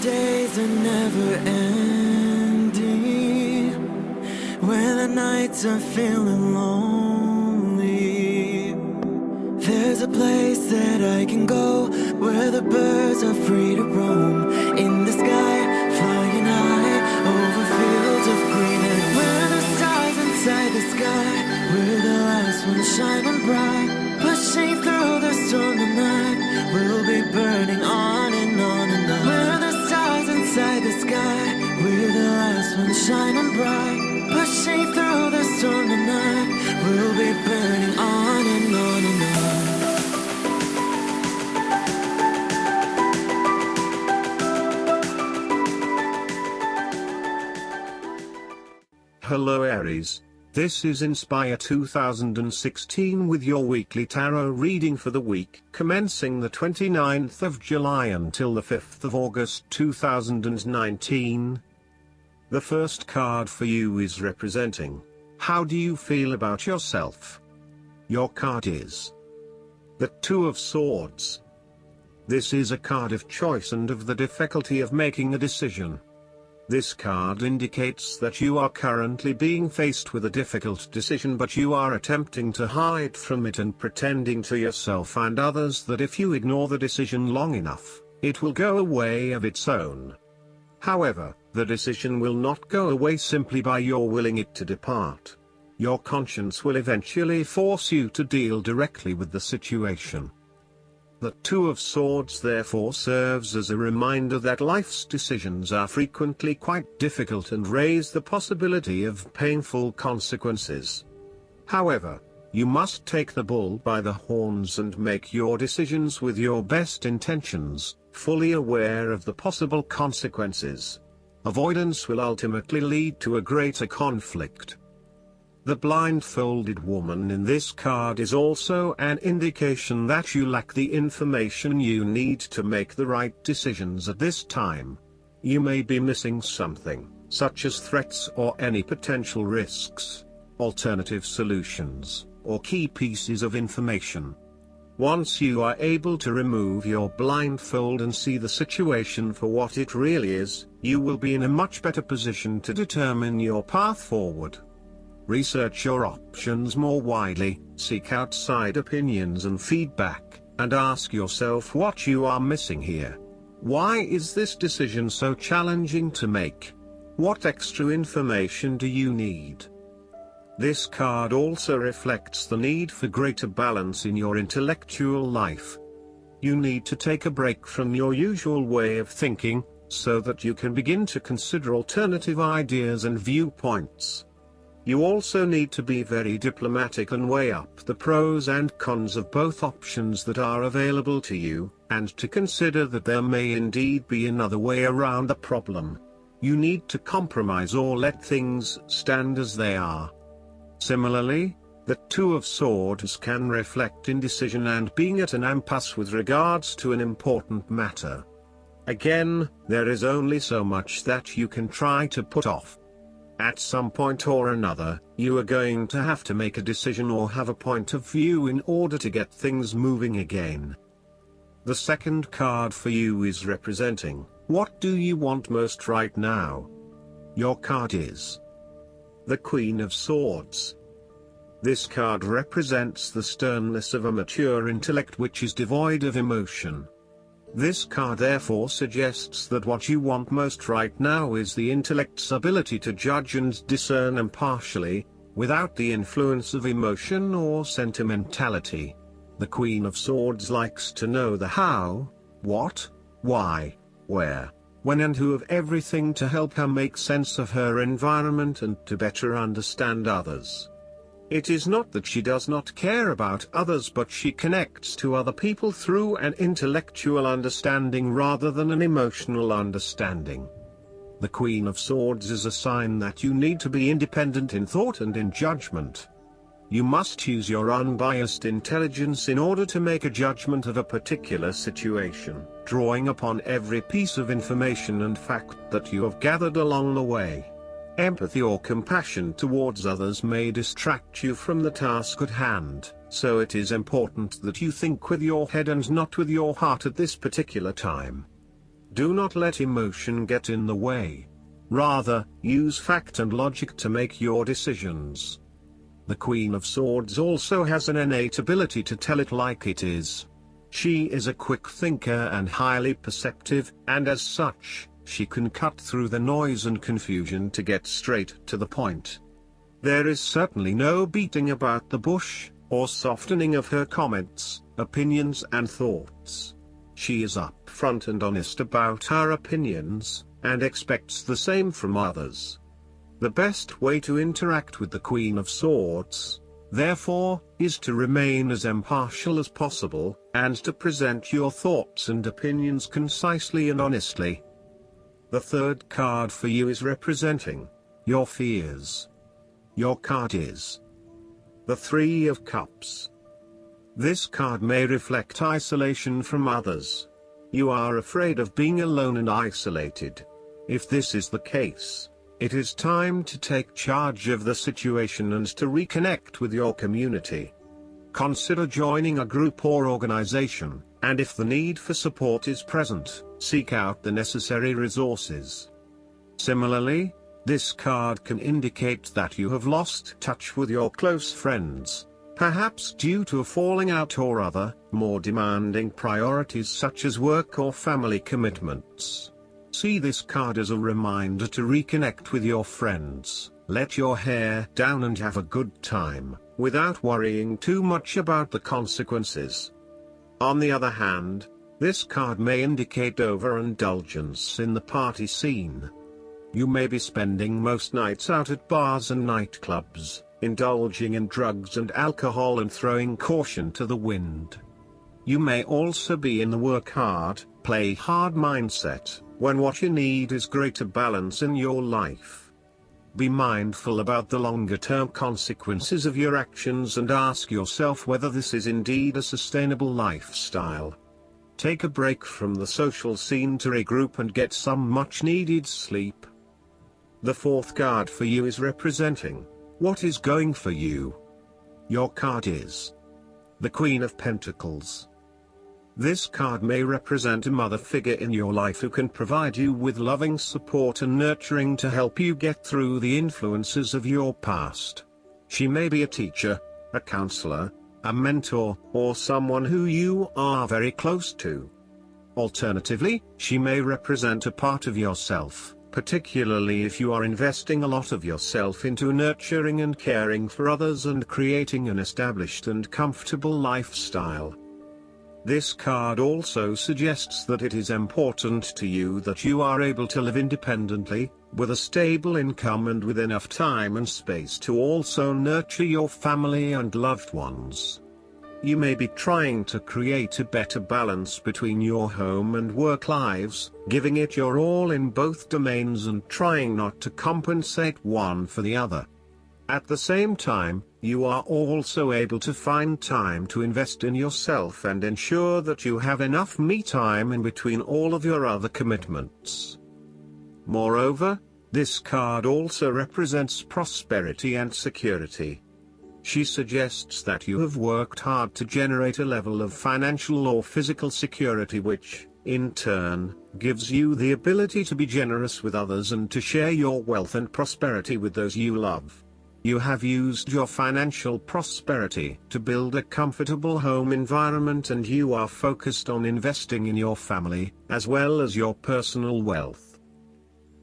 days are never ending, when the nights are feeling lonely, there's a place that I can go, where the birds are free to roam, in the sky, flying high, over fields of green, and where the stars inside the sky, we're the last ones shining bright, pushing through the storm tonight, we'll be burning on and on and on. We're the stars inside the sky, we're the last ones shining bright, pushing through the storm tonight, we'll be burning on and on and on. Hello Aries, this is Inspire 2016 with your weekly tarot reading for the week commencing the 29th of July until the 5th of August 2019. The first card for you is representing, how do you feel about yourself? Your card is the Two of Swords. This is a card of choice and of the difficulty of making a decision. This card indicates that you are currently being faced with a difficult decision, but you are attempting to hide from it and pretending to yourself and others that if you ignore the decision long enough, it will go away of its own. However, the decision will not go away simply by your willing it to depart. Your conscience will eventually force you to deal directly with the situation. The Two of Swords therefore serves as a reminder that life's decisions are frequently quite difficult and raise the possibility of painful consequences. However, you must take the bull by the horns and make your decisions with your best intentions, fully aware of the possible consequences. Avoidance will ultimately lead to a greater conflict. The blindfolded woman in this card is also an indication that you lack the information you need to make the right decisions at this time. You may be missing something, such as threats or any potential risks, alternative solutions, or key pieces of information. Once you are able to remove your blindfold and see the situation for what it really is, you will be in a much better position to determine your path forward. Research your options more widely, seek outside opinions and feedback, and ask yourself what you are missing here. Why is this decision so challenging to make? What extra information do you need? This card also reflects the need for greater balance in your intellectual life. You need to take a break from your usual way of thinking, so that you can begin to consider alternative ideas and viewpoints. You also need to be very diplomatic and weigh up the pros and cons of both options that are available to you, and to consider that there may indeed be another way around the problem. You need to compromise or let things stand as they are. Similarly, the Two of Swords can reflect indecision and being at an impasse with regards to an important matter. Again, there is only so much that you can try to put off. At some point or another, you are going to have to make a decision or have a point of view in order to get things moving again. The second card for you is representing, what do you want most right now? Your card is the Queen of Swords. This card represents the sternness of a mature intellect which is devoid of emotion. This card therefore suggests that what you want most right now is the intellect's ability to judge and discern impartially, without the influence of emotion or sentimentality. The Queen of Swords likes to know the how, what, why, where, when and who of everything to help her make sense of her environment and to better understand others. It is not that she does not care about others, but she connects to other people through an intellectual understanding rather than an emotional understanding. The Queen of Swords is a sign that you need to be independent in thought and in judgment. You must use your unbiased intelligence in order to make a judgment of a particular situation, drawing upon every piece of information and fact that you have gathered along the way. Empathy or compassion towards others may distract you from the task at hand, so it is important that you think with your head and not with your heart at this particular time. Do not let emotion get in the way. Rather, use fact and logic to make your decisions. The Queen of Swords also has an innate ability to tell it like it is. She is a quick thinker and highly perceptive, and as such, she can cut through the noise and confusion to get straight to the point. There is certainly no beating about the bush, or softening of her comments, opinions and thoughts. She is upfront and honest about her opinions, and expects the same from others. The best way to interact with the Queen of Swords, therefore, is to remain as impartial as possible, and to present your thoughts and opinions concisely and honestly. The third card for you is representing your fears. Your card is the Three of Cups. This card may reflect isolation from others. You are afraid of being alone and isolated. If this is the case, it is time to take charge of the situation and to reconnect with your community. Consider joining a group or organization, and if the need for support is present, seek out the necessary resources. Similarly, this card can indicate that you have lost touch with your close friends, perhaps due to a falling out or other, more demanding priorities such as work or family commitments. See this card as a reminder to reconnect with your friends, let your hair down and have a good time, without worrying too much about the consequences. On the other hand, this card may indicate overindulgence in the party scene. You may be spending most nights out at bars and nightclubs, indulging in drugs and alcohol and throwing caution to the wind. You may also be in the work hard, play hard mindset, when what you need is greater balance in your life. Be mindful about the longer-term consequences of your actions and ask yourself whether this is indeed a sustainable lifestyle. Take a break from the social scene to regroup and get some much-needed sleep. The fourth card for you is representing what is going for you. Your card is the Queen of Pentacles. This card may represent a mother figure in your life who can provide you with loving support and nurturing to help you get through the influences of your past. She may be a teacher, a counselor, a mentor, or someone who you are very close to. Alternatively, she may represent a part of yourself, particularly if you are investing a lot of yourself into nurturing and caring for others and creating an established and comfortable lifestyle. This card also suggests that it is important to you that you are able to live independently, with a stable income and with enough time and space to also nurture your family and loved ones. You may be trying to create a better balance between your home and work lives, giving it your all in both domains and trying not to compensate one for the other. At the same time, you are also able to find time to invest in yourself and ensure that you have enough me time in between all of your other commitments. Moreover, this card also represents prosperity and security. She suggests that you have worked hard to generate a level of financial or physical security which, in turn, gives you the ability to be generous with others and to share your wealth and prosperity with those you love. You have used your financial prosperity to build a comfortable home environment and you are focused on investing in your family, as well as your personal wealth.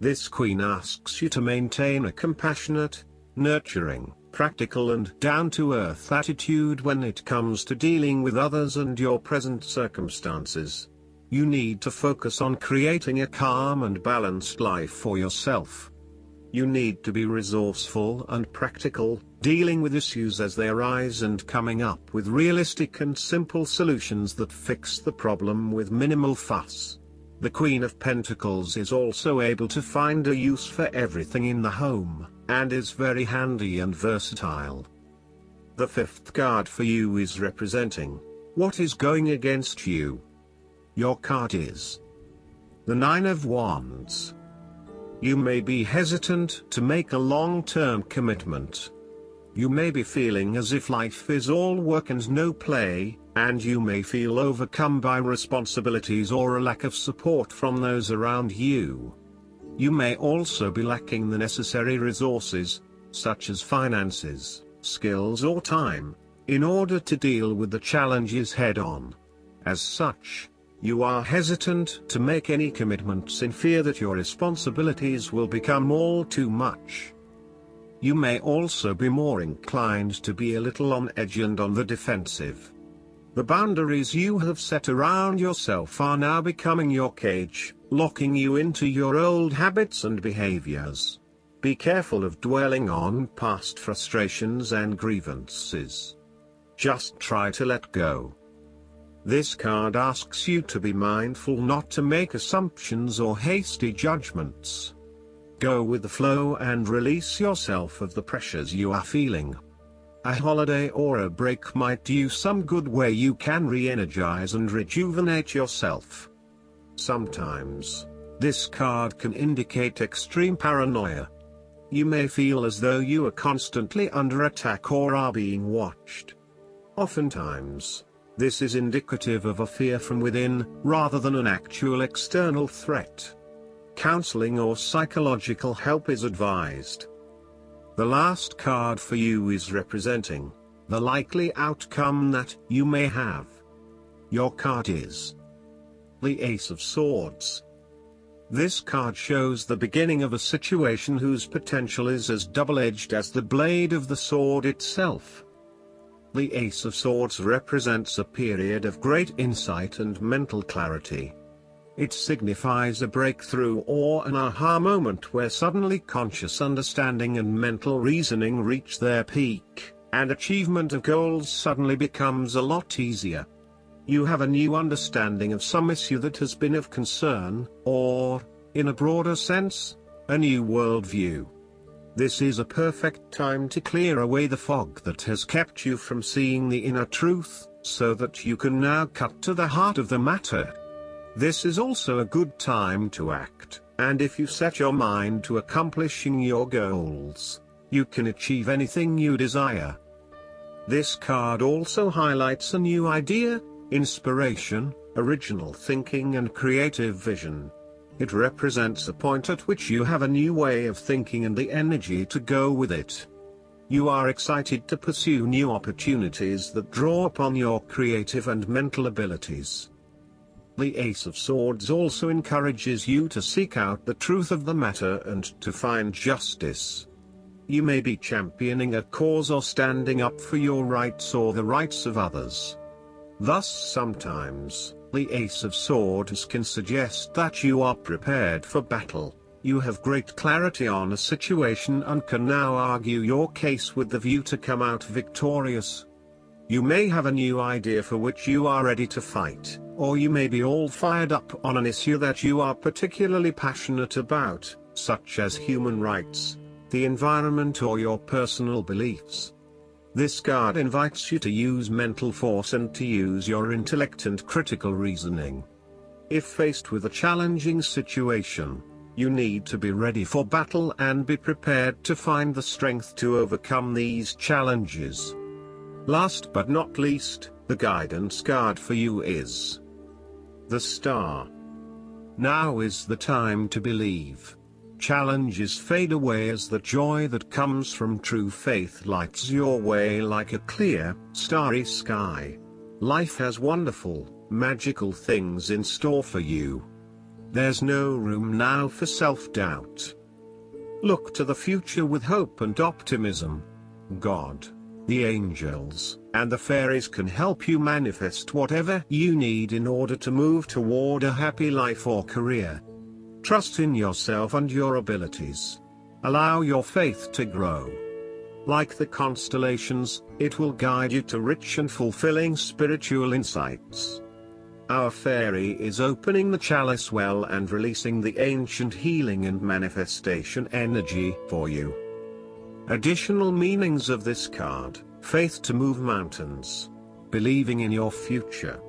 This Queen asks you to maintain a compassionate, nurturing, practical and down-to-earth attitude when it comes to dealing with others and your present circumstances. You need to focus on creating a calm and balanced life for yourself. You need to be resourceful and practical, dealing with issues as they arise and coming up with realistic and simple solutions that fix the problem with minimal fuss. The Queen of Pentacles is also able to find a use for everything in the home, and is very handy and versatile. The fifth card for you is representing what is going against you. Your card is the Nine of Wands. You may be hesitant to make a long-term commitment. You may be feeling as if life is all work and no play, and you may feel overcome by responsibilities or a lack of support from those around you. You may also be lacking the necessary resources, such as finances, skills or time, in order to deal with the challenges head-on. As such, you are hesitant to make any commitments in fear that your responsibilities will become all too much. You may also be more inclined to be a little on edge and on the defensive. The boundaries you have set around yourself are now becoming your cage, locking you into your old habits and behaviors. Be careful of dwelling on past frustrations and grievances. Just try to let go. This card asks you to be mindful not to make assumptions or hasty judgments. Go with the flow and release yourself of the pressures you are feeling. A holiday or a break might do you some good where you can re-energize and rejuvenate yourself. Sometimes, this card can indicate extreme paranoia. You may feel as though you are constantly under attack or are being watched. Oftentimes, this is indicative of a fear from within, rather than an actual external threat. Counseling or psychological help is advised. The last card for you is representing the likely outcome that you may have. Your card is the Ace of Swords. This card shows the beginning of a situation whose potential is as double-edged as the blade of the sword itself. The Ace of Swords represents a period of great insight and mental clarity. It signifies a breakthrough or an aha moment where suddenly conscious understanding and mental reasoning reach their peak, and achievement of goals suddenly becomes a lot easier. You have a new understanding of some issue that has been of concern, or, in a broader sense, a new worldview. This is a perfect time to clear away the fog that has kept you from seeing the inner truth, so that you can now cut to the heart of the matter. This is also a good time to act, and if you set your mind to accomplishing your goals, you can achieve anything you desire. This card also highlights a new idea, inspiration, original thinking and creative vision. It represents a point at which you have a new way of thinking and the energy to go with it. You are excited to pursue new opportunities that draw upon your creative and mental abilities. The Ace of Swords also encourages you to seek out the truth of the matter and to find justice. You may be championing a cause or standing up for your rights or the rights of others. Thus sometimes, the Ace of Swords can suggest that you are prepared for battle. You have great clarity on a situation and can now argue your case with the view to come out victorious. You may have a new idea for which you are ready to fight, or you may be all fired up on an issue that you are particularly passionate about, such as human rights, the environment or your personal beliefs. This card invites you to use mental force and to use your intellect and critical reasoning. If faced with a challenging situation, you need to be ready for battle and be prepared to find the strength to overcome these challenges. Last but not least, the guidance card for you is the Star. Now is the time to believe. Challenges fade away as the joy that comes from true faith lights your way like a clear, starry sky. Life has wonderful, magical things in store for you. There's no room now for self-doubt. Look to the future with hope and optimism. God, the angels, and the fairies can help you manifest whatever you need in order to move toward a happy life or career. Trust in yourself and your abilities. Allow your faith to grow. Like the constellations, it will guide you to rich and fulfilling spiritual insights. Our fairy is opening the chalice well and releasing the ancient healing and manifestation energy for you. Additional meanings of this card: faith to move mountains, believing in your future,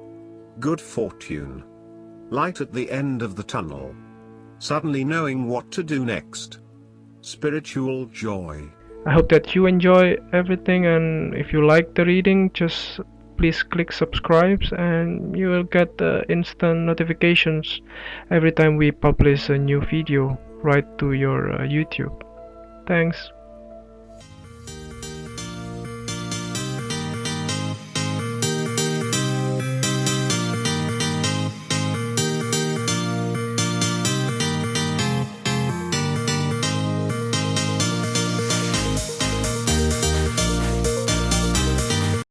good fortune, light at the end of the tunnel, suddenly knowing what to do next, spiritual joy. I hope that you enjoy everything, and if you like the reading, just please click subscribe and you will get instant notifications every time we publish a new video right to your YouTube. Thanks.